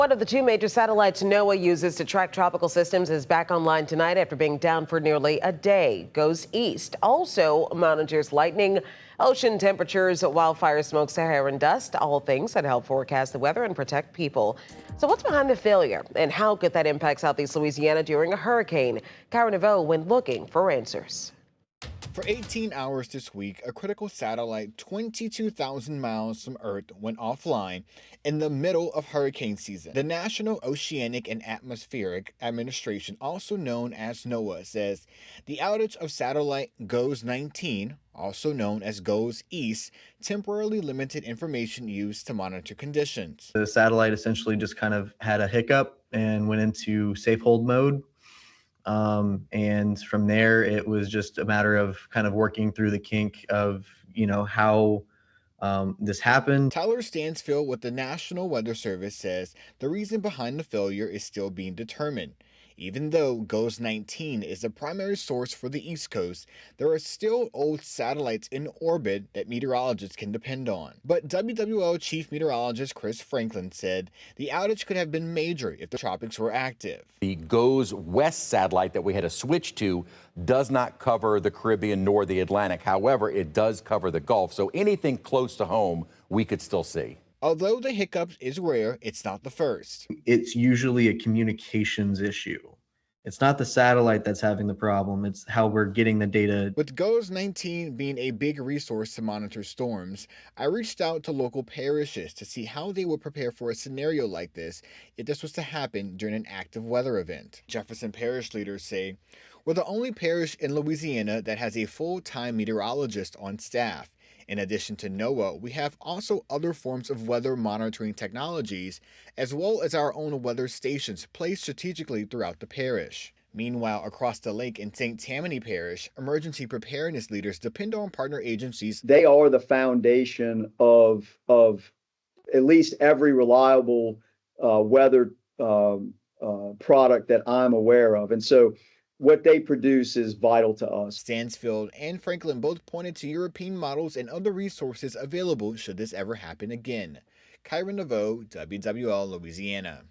One of the two major satellites NOAA uses to track tropical systems is back online tonight after being down for nearly a day. Goes east. Also monitors lightning, ocean temperatures, wildfire smoke, Saharan dust, all things that help forecast the weather and protect people. So what's behind the failure and how could that impact Southeast Louisiana during a hurricane? Karen Neveau went looking for answers. For 18 hours this week, a critical satellite 22,000 miles from Earth went offline in the middle of hurricane season. The National Oceanic and Atmospheric Administration, also known as NOAA, says the outage of satellite GOES 19, also known as GOES East, temporarily limited information used to monitor conditions. The satellite essentially just kind of had a hiccup and went into safe hold mode. And from there, it was just a matter of kind of working through the kink of, how this happened. Tyler Stansfield with the National Weather Service says the reason behind the failure is still being determined. Even though GOES 19 is the primary source for the East Coast, there are still old satellites in orbit that meteorologists can depend on. But WWL Chief Meteorologist Chris Franklin said the outage could have been major if the tropics were active. The GOES West satellite that we had to switch to does not cover the Caribbean nor the Atlantic. However, it does cover the Gulf, so anything close to home we could still see. Although the hiccup is rare, it's not the first. It's usually a communications issue. It's not the satellite that's having the problem. It's how we're getting the data. With GOES 19 being a big resource to monitor storms, I reached out to local parishes to see how they would prepare for a scenario like this if this was to happen during an active weather event. Jefferson Parish leaders say, we're the only parish in Louisiana that has a full-time meteorologist on staff. In addition to NOAA, we have also other forms of weather monitoring technologies, as well as our own weather stations placed strategically throughout the parish. Meanwhile, across the lake in St. Tammany Parish, emergency preparedness leaders depend on partner agencies. They are the foundation of at least every reliable weather product that I'm aware of. And so what they produce is vital to us. Stansfield and Franklin both pointed to European models and other resources available should this ever happen again. Karen Neveau, WWL Louisiana.